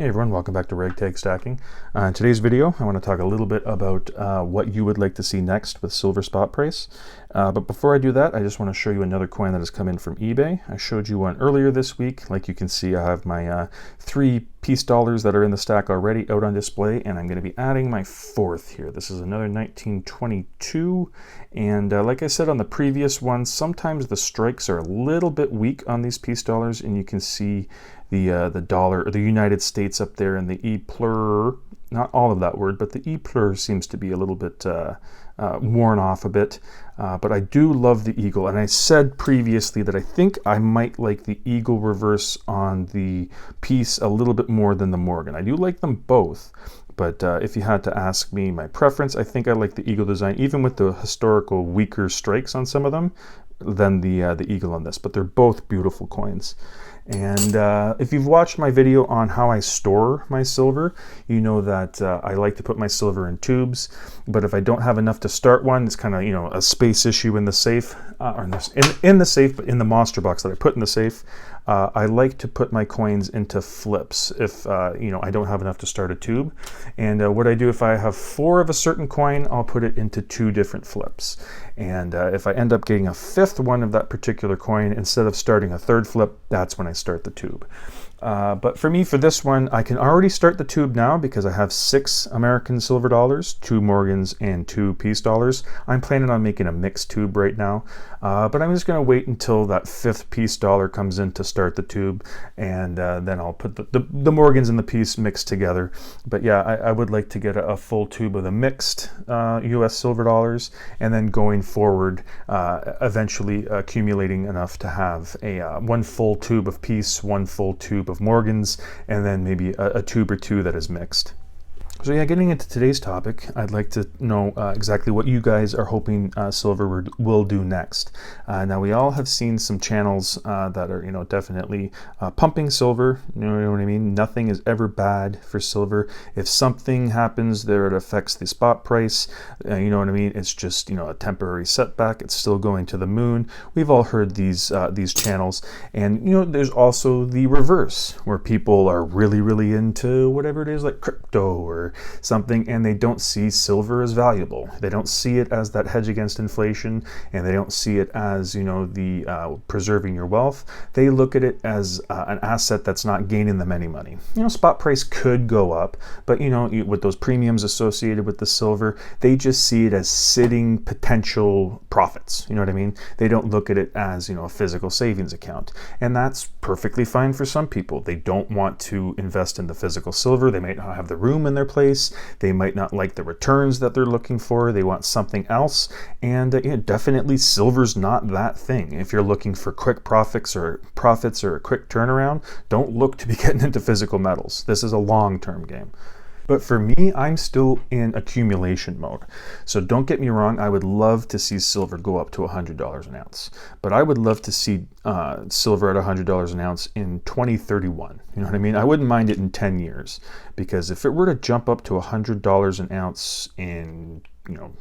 Hey everyone, welcome back to Ragtag Stacking. In today's video, I want to talk a little bit about what you would like to see next with silver spot price. But before I do that, I just want to show you another coin that has come in from eBay. I showed you one earlier this week. Like you can see, I have my 3 piece dollars that are in the stack already out on display, and I'm going to be adding my 4th here. This is another 1922, and like I said on the previous one, sometimes the strikes are a little bit weak on these piece dollars, and you can see the dollar, or the United States up there, and the E-plur, not all of that word, but the E-plur seems to be a little bit worn off a bit. But I do love the eagle, and I said previously that I think I might like the eagle reverse on the piece a little bit more than the Morgan. I do like them both, but if you had to ask me my preference, I think I like the eagle design, even with the historical weaker strikes on some of them, than the eagle on this. But they're both beautiful coins. And if you've watched my video on how I store my silver, you know that I like to put my silver in tubes. But if I don't have enough to start one, it's kind of, you know, a space issue in the safe, or in the safe, but in the monster box that I put in the safe. I like to put my coins into flips if you know, I don't have enough to start a tube. And what I do, if I have 4 of a certain coin, I'll put it into 2 different flips. And if I end up getting a 5th one of that particular coin, instead of starting a 3rd flip, that's when I start the tube. But for me, for this one, I can already start the tube now because I have 6 American silver dollars, 2 Morgans, and 2 piece dollars. I'm planning on making a mixed tube right now, but I'm just going to wait until that 5th piece dollar comes in to start the tube, and then I'll put the Morgans and the piece mixed together. But yeah, I would like to get a full tube of the mixed US silver dollars, and then going forward, eventually accumulating enough to have a 1 full tube of piece, 1 full tube of Morgans, and then maybe a tube or 2 that is mixed. So yeah, getting into today's topic, I'd like to know exactly what you guys are hoping silver will do next. Now, we all have seen some channels that are, you know, definitely pumping silver. You know what I mean? Nothing is ever bad for silver. If something happens there, it affects the spot price. You know what I mean? It's just, you know, a temporary setback. It's still going to the moon. We've all heard these channels, and you know, there's also the reverse, where people are really into whatever it is, like crypto or something, and they don't see silver as valuable. They don't see it as that hedge against inflation, and they don't see it as, you know, the preserving your wealth. They look at it as an asset that's not gaining them any money. You know, spot price could go up, but you know, with those premiums associated with the silver, they just see it as sitting potential profits. You know what I mean? They don't look at it as, you know, a physical savings account, and that's perfectly fine for some people. They don't want to invest in the physical silver. They might not have the room in their place. They might not like the returns that they're looking for. They want something else. And you know, definitely silver's not that thing. If you're looking for quick profits or a quick turnaround, don't look to be getting into physical metals. This is a long-term game. But for me, I'm still in accumulation mode. So don't get me wrong, I would love to see silver go up to $100 an ounce. But I would love to see silver at $100 an ounce in 2031. You know what I mean? I wouldn't mind it in 10 years. Because if it were to jump up to $100 an ounce in, you know,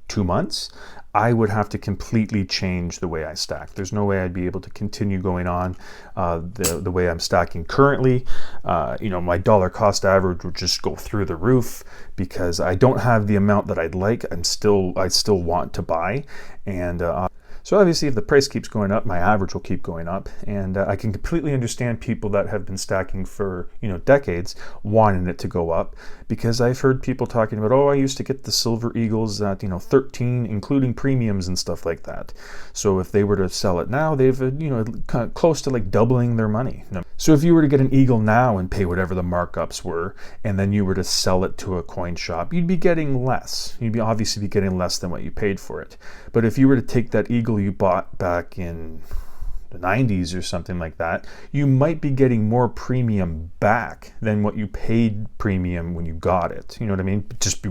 2 months, I would have to completely change the way I stack. There's no way I'd be able to continue going on the way I'm stacking currently. You know, my dollar cost average would just go through the roof because I don't have the amount that I'd like. I still want to buy, and so obviously if the price keeps going up, my average will keep going up. And I can completely understand people that have been stacking for, you know, decades wanting it to go up, because I've heard people talking about, oh, I used to get the silver eagles at, you know, 13, including premiums and stuff like that. So if they were to sell it now, they've, you know, kind of close to like doubling their money. So if you were to get an eagle now and pay whatever the markups were, and then you were to sell it to a coin shop, you'd be getting less. You'd be obviously getting less than what you paid for it. But if you were to take that eagle you bought back in the 90s or something like that, you might be getting more premium back than what you paid premium when you got it. You know what I mean? Just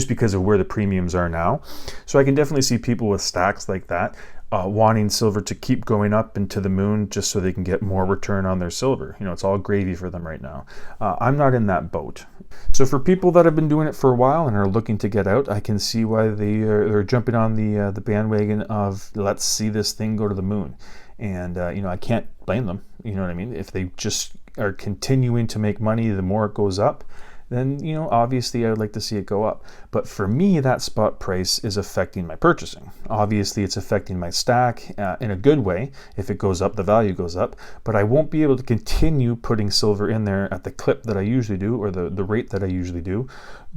because of where the premiums are now. So I can definitely see people with stacks like that wanting silver to keep going up into the moon just so they can get more return on their silver. You know, it's all gravy for them right now. I'm not in that boat. So for people that have been doing it for a while and are looking to get out, I can see why they're jumping on the bandwagon of let's see this thing go to the moon. And you know, I can't blame them. You know what I mean? If they just are continuing to make money the more it goes up, then, you know, obviously I would like to see it go up. But for me, that spot price is affecting my purchasing. Obviously, it's affecting my stack in a good way. If it goes up, the value goes up. But I won't be able to continue putting silver in there at the clip that I usually do, or the rate that I usually do,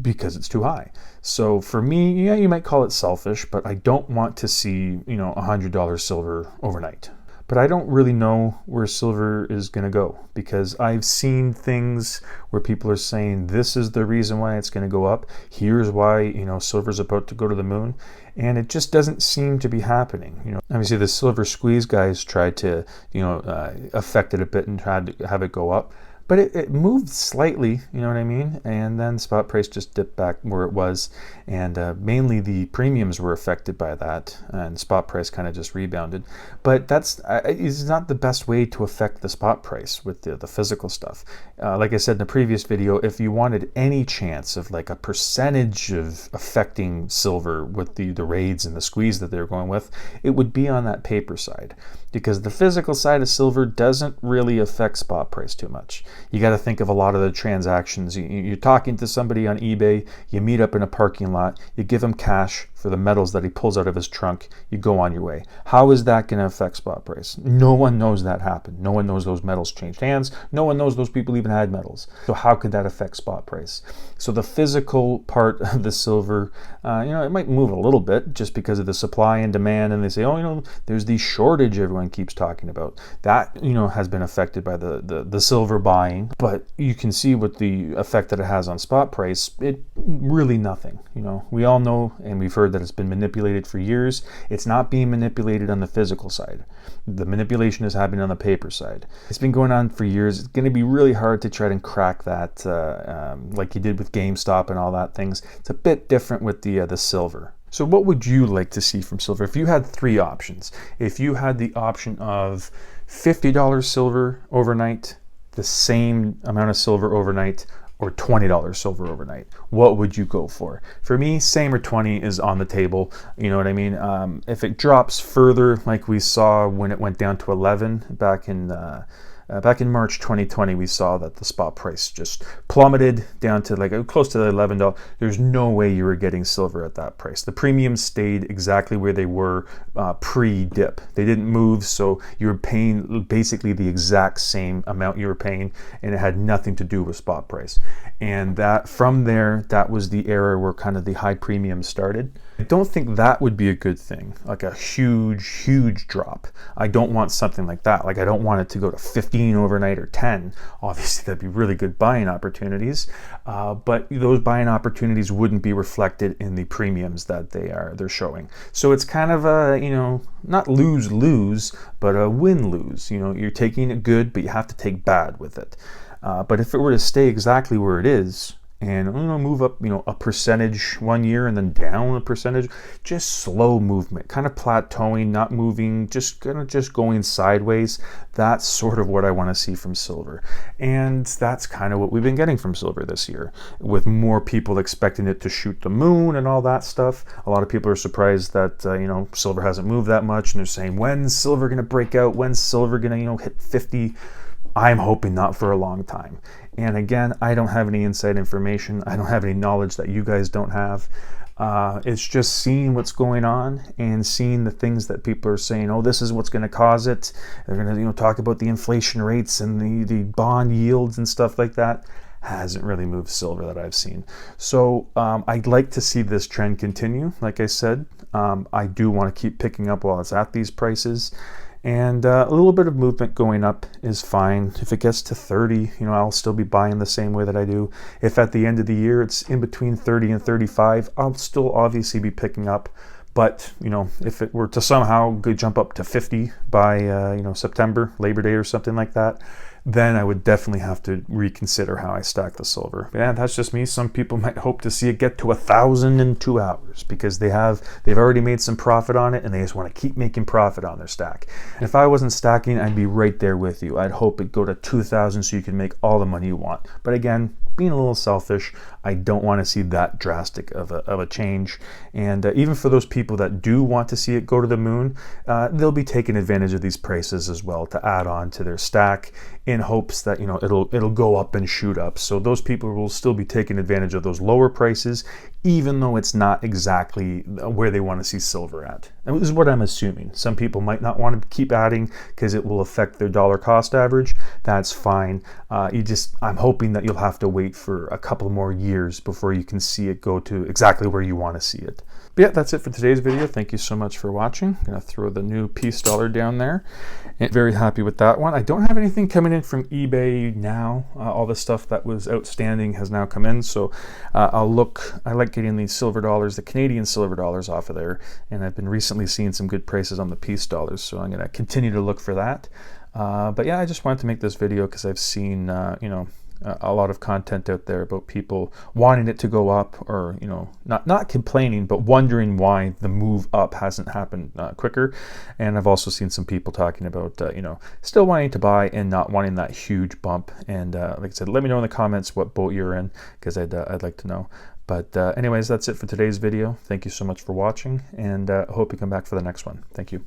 because it's too high. So for me, yeah, you might call it selfish, but I don't want to see, you know, $100 silver overnight. But I don't really know where silver is going to go, because I've seen things where people are saying this is the reason why it's going to go up. Here's why, you know, silver's about to go to the moon, and it just doesn't seem to be happening. You know, obviously the silver squeeze guys tried to, you know, affect it a bit and tried to have it go up. But it moved slightly, you know what I mean? And then spot price just dipped back where it was. And mainly the premiums were affected by that. And spot price kind of just rebounded. But that's it's not the best way to affect the spot price with the physical stuff. Like I said in the previous video, if you wanted any chance of like a percentage of affecting silver with the raids and the squeeze that they're going with, it would be on that paper side. Because the physical side of silver doesn't really affect spot price too much. You got to think of a lot of the transactions. You're talking to somebody on eBay, you meet up in a parking lot, you give him cash for the metals that he pulls out of his trunk, you go on your way. How is that going to affect spot price? No one knows that happened. No one knows those metals changed hands. No one knows those people even had metals. So how could that affect spot price? So the physical part of the silver, you know, it might move a little bit just because of the supply and demand. And they say, oh, you know, there's the shortage everyone keeps talking about. That, you know, has been affected by the silver buying. But you can see what the effect that it has on spot price. It really nothing. You know, we all know and we've heard that it's been manipulated for years. It's not being manipulated on the physical side. The manipulation is happening on the paper side. It's been going on for years. It's going to be really hard to try and crack that like you did with GameStop and all that things. It's a bit different with the silver. So what would you like to see from silver? If you had three options, if you had the option of $50 silver overnight, the same amount of silver overnight, or $20 silver overnight, what would you go for? For me, same or 20 is on the table. You know what I mean? If it drops further, like we saw when it went down to 11 back in March 2020, we saw that the spot price just plummeted down to like close to $11. There's no way you were getting silver at that price. The premiums stayed exactly where they were pre-dip. They didn't move, so you were paying basically the exact same amount you were paying, and it had nothing to do with spot price. And that from there, that was the era where kind of the high premiums started. I don't think that would be a good thing, like a huge drop. I don't want something like that. Like I don't want it to go to 15 overnight or 10. Obviously, that'd be really good buying opportunities, but those buying opportunities wouldn't be reflected in the premiums that they're showing. So it's kind of a, you know, not lose-lose, but a win-lose. You know, you're taking it good, but you have to take bad with it. But if it were to stay exactly where it is, and, you know, move up, you know, a percentage one year and then down a percentage, just slow movement, kind of plateauing, not moving, just going sideways. That's sort of what I want to see from silver. And that's kind of what we've been getting from silver this year, with more people expecting it to shoot the moon and all that stuff. A lot of people are surprised that, you know, silver hasn't moved that much, and they're saying, when's silver going to break out? When's silver going to, you know, hit 50? I'm hoping not for a long time. And again, I don't have any inside information. I don't have any knowledge that you guys don't have. It's just seeing what's going on and seeing the things that people are saying, oh, this is what's going to cause it. They're going to, you know, talk about the inflation rates and the bond yields and stuff like that. Hasn't really moved silver that I've seen. So I'd like to see this trend continue. Like I said, I do want to keep picking up while it's at these prices. And a little bit of movement going up is fine. If it gets to 30, you know, I'll still be buying the same way that I do. If at the end of the year it's in between 30 and 35, I'll still obviously be picking up. But, you know, if it were to somehow jump up to 50 by, you know, September, Labor Day or something like that, then I would definitely have to reconsider how I stack the silver. But yeah, that's just me. Some people might hope to see it get to 1,000 in 2 hours because they've already made some profit on it and they just want to keep making profit on their stack. And if I wasn't stacking, I'd be right there with you. I'd hope it go to 2,000 so you can make all the money you want. But again, being a little selfish, I don't want to see that drastic of a change. And even for those people that do want to see it go to the moon, they'll be taking advantage of these prices as well to add on to their stack in in hopes that, you know, it'll go up and shoot up. So those people will still be taking advantage of those lower prices, even though it's not exactly where they want to see silver at. And this is what I'm assuming. Some people might not want to keep adding because it will affect their dollar cost average. That's fine. I'm hoping that you'll have to wait for a couple more years before you can see it go to exactly where you want to see it. But yeah, that's it for today's video. Thank you so much for watching. I'm gonna throw the new peace dollar down there. And very happy with that one. I don't have anything coming in from eBay now. All the stuff that was outstanding has now come in. So I like getting these silver dollars, the Canadian silver dollars off of there. And I've been recently seeing some good prices on the peace dollars. So I'm gonna continue to look for that. But yeah, I just wanted to make this video because I've seen, you know, a lot of content out there about people wanting it to go up, or, you know, not complaining, but wondering why the move up hasn't happened quicker. And I've also seen some people talking about, you know, still wanting to buy and not wanting that huge bump. And like I said, let me know in the comments what boat you're in, because I'd like to know. But anyways, that's it for today's video. Thank you so much for watching, and I hope you come back for the next one. Thank you.